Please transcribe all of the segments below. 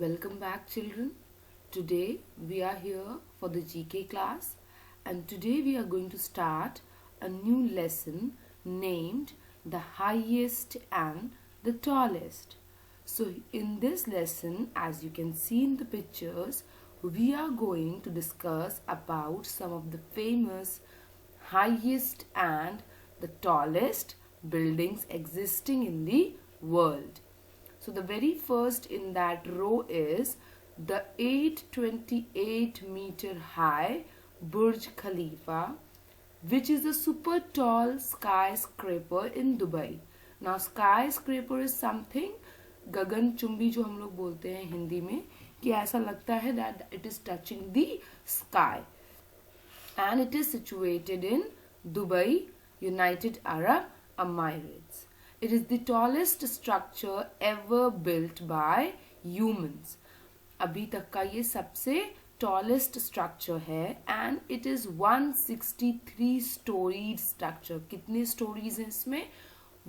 Welcome back, children. Today we are here for the GK class, and today we are going to start a new lesson named The Highest and the Tallest. So, in this lesson, as you can see in the pictures, we are going to discuss about some of the famous highest and the tallest buildings existing in the world. So the very first in that row is the 828 meter high Burj Khalifa, which is a super tall skyscraper in Dubai. Now skyscraper is something गगन चुंबी जो हम लोग बोलते हैं हिंदी में कि ऐसा लगता है that it is touching the sky, and it is situated in Dubai, United Arab Emirates. It is the tallest structure ever built by humans. अभी तक का ये सबसे tallest structure है, and it is 163 storied structure. कितने stories हैं इसमें?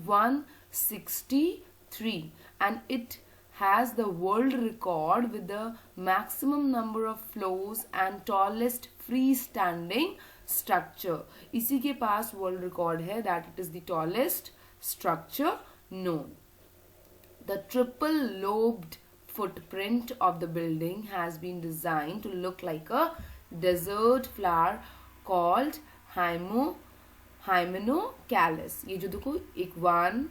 163, and it has the world record with the maximum number of floors and tallest freestanding structure. इसी के पास world record है that it is the tallest structure known. The triple lobed footprint of the building has been designed to look like a desert flower called hymenocallis. ये जो देखो एक 1,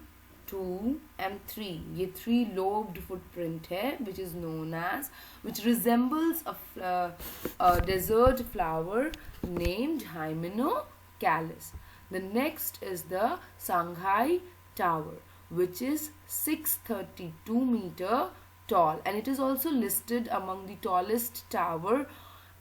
2 and 3 ये 3 lobed footprint है, which is known as, which resembles a desert flower named hymenocallis. The next is the Sanghai Tower, which is 632 meter tall, and it is also listed among the tallest tower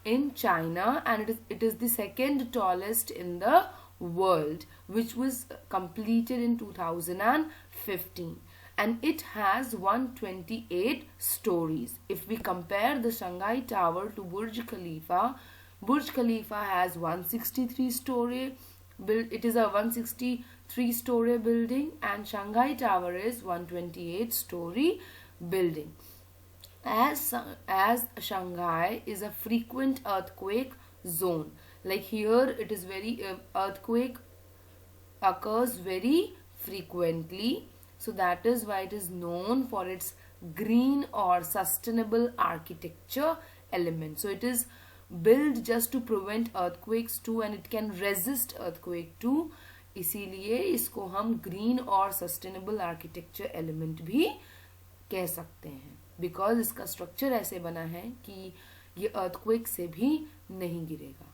in China, and it is the second tallest in the world, which was completed in 2015, and it has 128 stories. If we compare the Shanghai Tower to Burj Khalifa, Burj Khalifa has 163 story. It is a 163 story building, and Shanghai Tower is 128 story building. As Shanghai is a frequent earthquake zone, like here it is very earthquake occurs very frequently, so that is why it is known for its green or sustainable architecture element. So it is built just to prevent earthquakes too, and it can resist earthquake too. इसीलिए इसको हम green और sustainable architecture element भी कह सकते हैं, because इसका structure ऐसे बना है कि ये earthquake से भी नहीं गिरेगा.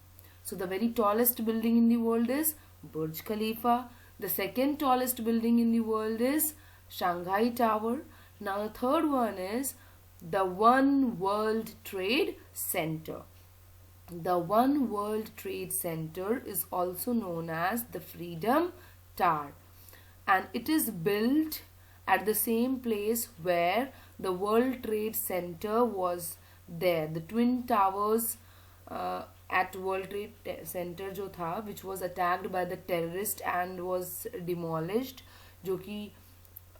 So the very tallest building in the world is Burj Khalifa. The second tallest building in the world is Shanghai Tower. Now the third one is the One World Trade Center. The One World Trade Center is also known as the Freedom Tower, and it is built at the same place where the World Trade Center was there. The Twin Towers at World Trade Center जो था, which was attacked by the terrorist and was demolished, जो कि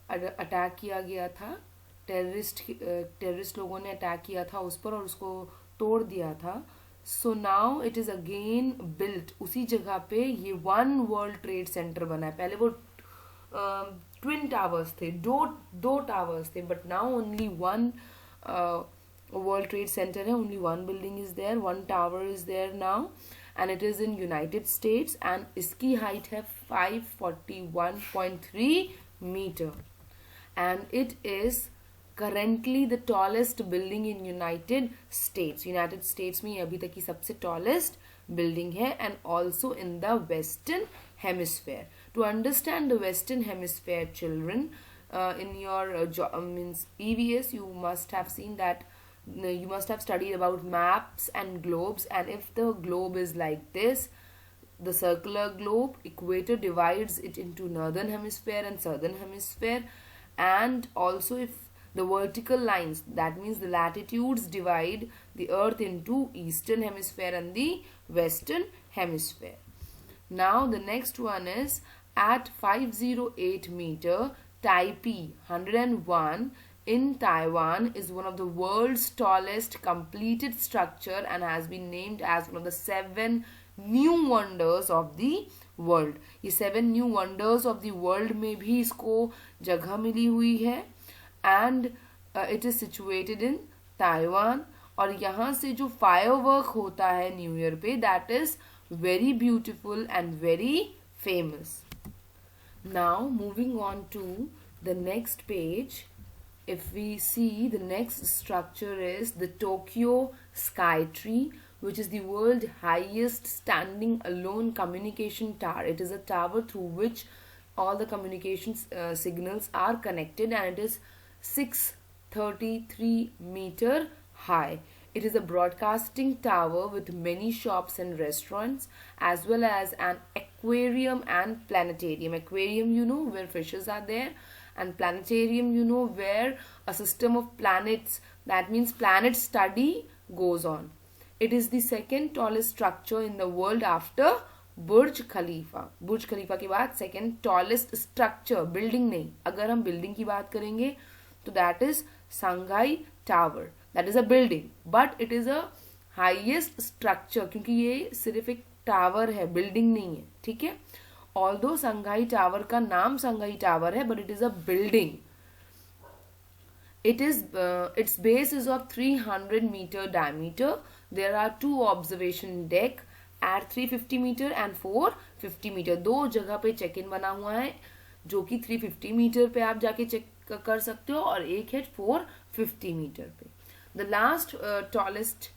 attack किया गया था, terrorist लोगों ने attack किया था उस पर और उसको तोड़ दिया था. So now it is again built. उसी जगह पे ये One World Trade Center बना है. पहले वो twin towers थे, दो towers थे, but now only one World Trade Center है. Only one building is there, one tower is there now, and it is in United States, and इसकी height है 541.3 meter, and it is currently the tallest building in United States. United States में अभी तक की सबसे tallest building है, and also in the Western Hemisphere. To understand the Western Hemisphere, children, in your means EVS, you must have seen that you must have studied about maps and globes, and if the globe is like this, the circular globe, equator divides it into northern hemisphere and southern hemisphere, and also if the vertical lines, that means the latitudes, divide the earth into eastern hemisphere and the western hemisphere. Now the next one is at 508 meter, Taipei 101 in Taiwan is one of the world's tallest completed structure and has been named as one of the 7 new wonders of the world. ये 7 new wonders of the world में भी इसको जगह मिली हुई है and it is situated in Taiwan. और यहाँ से जो firework होता है न्यू ईयर पे, that is very beautiful and very famous. Now moving on to the next page, if we see, the next structure is the Tokyo Sky Tree, which is the world's highest standing alone communication tower. It is a tower through which all the communication signals are connected, and it is 633 meter high. It is a broadcasting tower with many shops and restaurants, as well as an aquarium and planetarium. Aquarium, you know, where fishes are there, and planetarium, you know, where a system of planets, that means planet study, goes on. It is the second tallest structure in the world after Burj Khalifa. Burj Khalifa के बाद second tallest structure, building नहीं, अगर हम building की बात करेंगे तो that is Shanghai Tower. That is a building, but it is a highest structure क्योंकि ये सिर्फ एक टावर है, बिल्डिंग नहीं है, ठीक है. Although Sanghai Tower का नाम Sanghai Tower है, but it is a building. It is its base is of 300 meter diameter. There are 2 observation deck at 350 meter and 450 meter. 2 जगह पे check in बना हुआ है जो कि 350 meter पे आप जाके check कर सकते हो और एक है 450 meter पे. The last tallest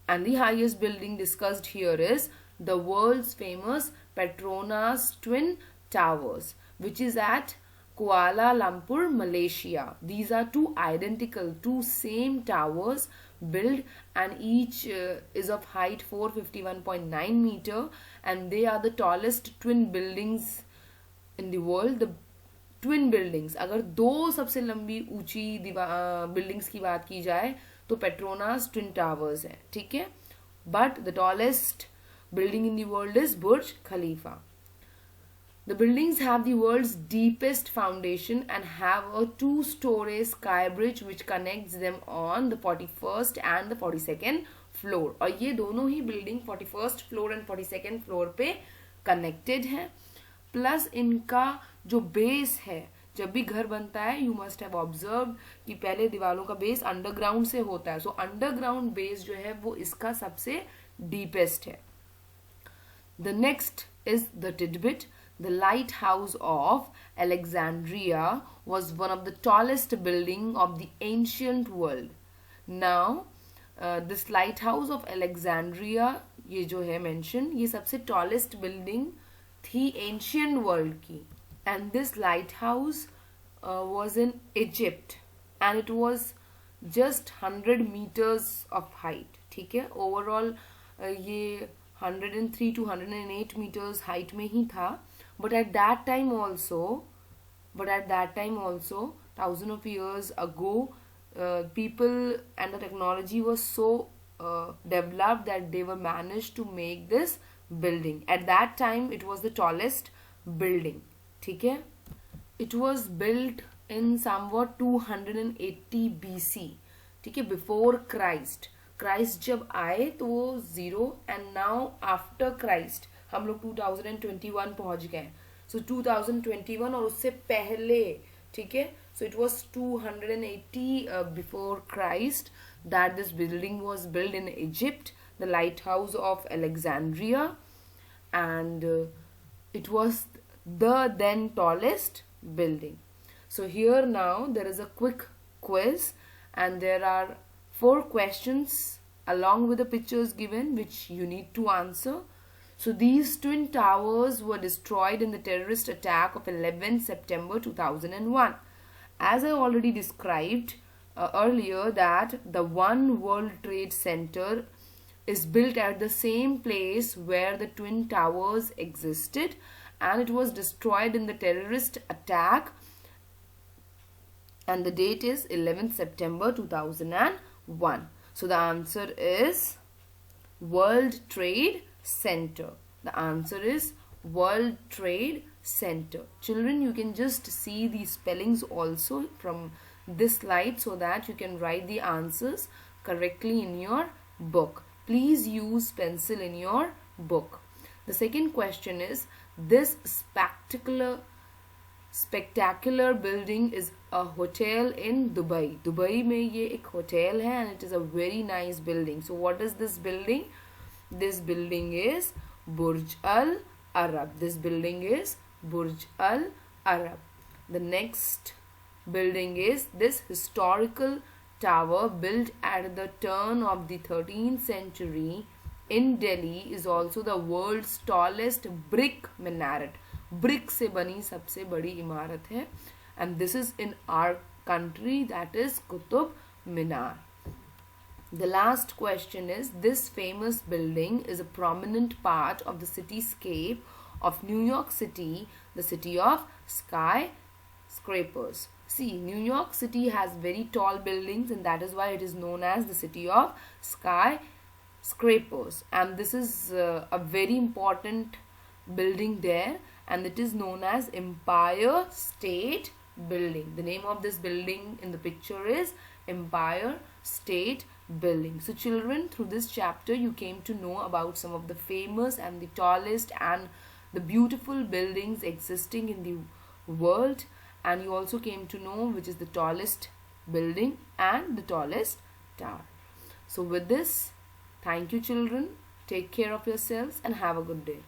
and the highest building discussed here is the world's famous Petronas Twin Towers, which is at Kuala, Lumpur, Malaysia. These are 2 identical, 2 same towers built, and each is of height 451.9 meter, and they are the tallest twin buildings in the world. The twin buildings, अगर 2 सबसे लंबी ऊंची buildings की बात की जाए तो Petronas Twin Towers है, ठीक है. But the tallest building in the world is Burj Khalifa. The buildings have the world's deepest foundation and have a 2-story sky bridge which connects them on the 41st and the 42nd floor. और ये दोनों ही building 41st floor and 42nd floor पे connected हैं. Plus इनका जो base है, जब भी घर बनता है you must have observed कि पहले दीवारों का base underground से होता है. So underground base जो है वो इसका सबसे deepest है. The next is the tidbit. The lighthouse of Alexandria was one of the tallest building of the ancient world. Now, this lighthouse of Alexandria, ये जो है mention, ये सबसे tallest building थी ancient world की. And this lighthouse was in Egypt, and it was just 100 meters of height. ठीक है, overall ये 103 to 108 meters height में ही था. But at that time also, thousands of years ago, people and the technology was so developed that they were managed to make this building. At that time, it was the tallest building. ठीक है? It was built in somewhat 280 BC. ठीक है? Before Christ. Christ जब आए तो वो 0, and now after Christ हम लोग 2021 पहुंच गए. So 2021 और उससे पहले, ठीक है, so it was 280 before Christ that this building was built in Egypt, the lighthouse of Alexandria, and it was the then tallest building. So here now there is a quick quiz, and there are 4 questions along with the pictures given which you need to answer. So these twin towers were destroyed in the terrorist attack of 11 September 2001. As I already described earlier, that the One World Trade Center is built at the same place where the twin towers existed, and it was destroyed in the terrorist attack, and the date is 11th September 2001. So the answer is World Trade Center. The answer is World Trade Center. Children, you can just see the spellings also from this slide so that you can write the answers correctly in your book. Please use pencil in your book. The second question is, this spectacular building is a hotel in Dubai. Dubai में ये एक hotel है and it is a very nice building. So what is this building? This building is Burj Al Arab. This building is Burj Al Arab. The next building is this historical tower built at the turn of the 13th century in Delhi is also the world's tallest brick minaret. Brick से बनी सबसे बड़ी इमारत है and this is in our country, that is Qutub Minar. The last question is, this famous building is a prominent part of the cityscape of New York City, the city of skyscrapers. See, New York City has very tall buildings and that is why it is known as the city of skyscrapers. And this is a very important building there and it is known as Empire State Building. The name of this building in the picture is Empire State Building. So children, through this chapter you came to know about some of the famous and the tallest and the beautiful buildings existing in the world, and you also came to know which is the tallest building and the tallest tower. So with this, thank you children, take care of yourselves and have a good day.